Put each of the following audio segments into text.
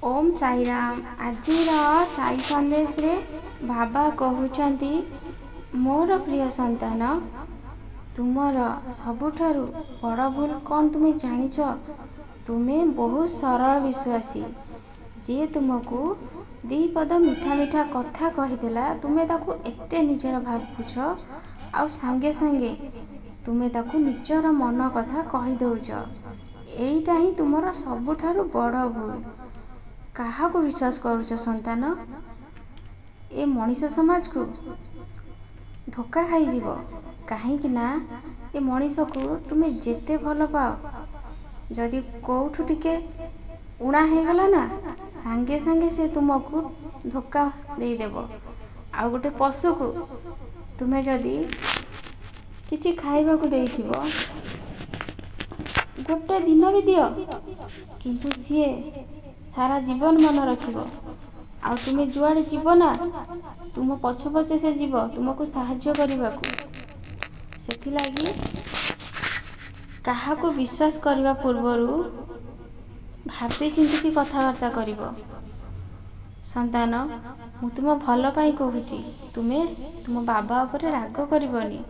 ओम साईराम। आज साई संदेश रे बाबा कहउचंती, मोर प्रिय संतान, तुमर सबुठारु बड़ भूल कौन तुमे जानिछ? तुमे बहुत सरल विश्वासी। जे तुमको दी पद मीठा मीठा कथा कहिदेला, तुमे ताकू एते निजर भाबुछ, आउ सांगे सांगे तुमे ताकू निजर मन कथा कहि दउछ। एईटा ही तुमर सबुठारु बड़ भूल। काहा को विश्वास करुछ संतान? ए मनीष समाज को धोखा खाई जीवो। काहेकि ना ए मनीष को तुमे जेते भल पाओ, जदि कोठु टिके उणा हे गला ना, सांगे सांगे से तुमको धोखा दे देबो। आ गोटे पशु को तुमे जदि किछि खाइबा को देइथिबो, गोटे दिन भी दियो, किंतु सिए सारा जीवन मन रखिबो। आ तुमे जुआड़े जीव ना, तुम पछे पछे से जीव तुमको साहाय्य करबाकू। सेथि लागी काहा को विश्वास करबा पूर्वरु भाबी चिंती कथाबार्ता करिवो। संतान, मु तुम भल पाई कहूची, तुमे तुम बाबा उपरे राग करिवनी।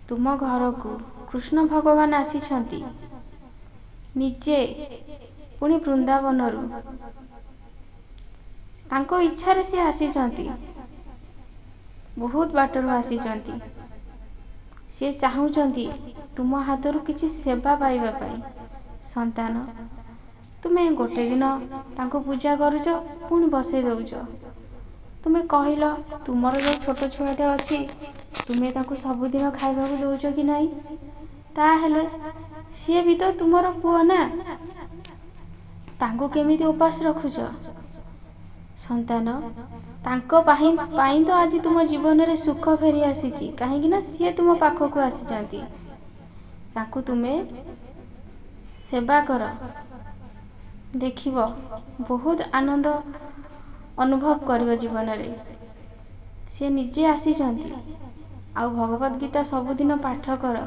तुम घर को कृष्ण भगवान आसीछंती, निजे पुणी वृंदावन रु तांको इच्छा रे से आसीछंती, बहुत बाटरू आसीछंती। से चाहूचंती तुम हाथरू किछि सेवा पाइबा पाई। संतान, तुमे गोटे दिन तांको पूजा करूच, पुणी बसई दउच। तुमे कहिलो तुमर जो छोट छुआटे अछि, तुमे ताकू सबुदिन खाइबाकू दउच कि नाही? ता हेले सिए भी तो तुमर पुओ ना, तांको केमिति उपास रखुच? संतान, तांको पाई तो आज तुम जीवन रे सुख फेरी आसीची। काहेकि ना सिए तुम पाखकू आसीचंती। तांको तुमे सेवा कर, देखिबो बहुत आनंद अनुभव करिवो जीवन रे। से निजे आसीचंती। आउ भगवत गीता सबुदिन पाठ कर,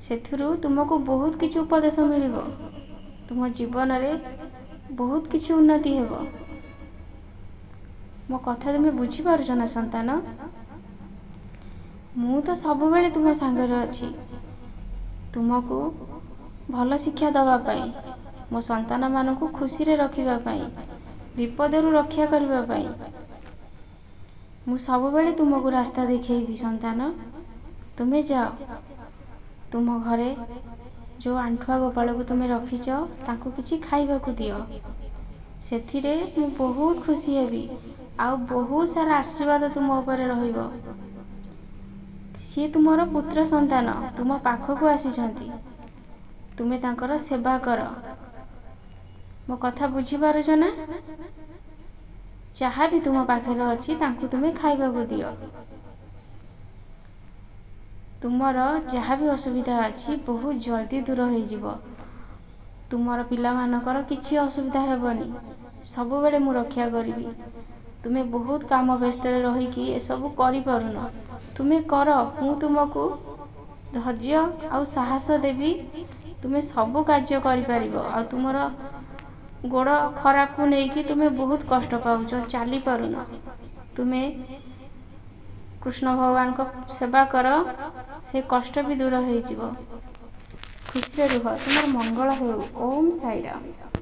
सेथुरु तुमको बहुत किछि उपदेश मिलिबो। तुम जीवन रे बहुत किछि उन्नति हेबो। मो कथा तुमे बुझी पारुछ ना संतान? मु तो सब बेले तुम संगरे अछि, तुमको भल शिक्षा दबा पाई, मो संतान मानकू खुशी रे रखिबा पाई, विपदरु रक्षा करबा पाई। मु सब बेले तुमको रास्ता देखैबी। संतान, तुमे जाओ, तुम घरे जो आंठुआ गोपाल को तुमे रखिच, तांको किछि खाइबाकू दियो। सेथिरे मु बहुत खुशी हेबी, आउ बहुत सारा आशीर्वाद तुम ऊपर रहिबो। सी तुमर पुत्र संतान, तुम पाखकू आसीचंती, तुमे तांकर सेवा कर। मो कथा बुझी पारुछ ना? जहा भी तुम पाखे अछि, तांको तुमे खाइबाकू दियो। तुमर जहा भी असुविधा अछि, बहुत जल्दी दूर हो जीवो। तुमर पिला मानकर किछि असुविधा हेबनी, सब बेले मु रक्षा करिवि। तुमे बहुत काम व्यस्त रे रही कि ए सब करि पारुन, तुमे कर। मु तुमको धैर्य आउ साहस देबी, तुमे सब कार्य करि पारिबो। आ तुमर गोड़ खराब को नै कि तुमे बहुत कष्ट पाउछ, चाली पारुन। तुमे कृष्ण भगवान को सेवा कर, से कष्ट भी दूर हो जीवो। खुशी रे रुह, तुमर मंगल हेउ। ओम साईराम।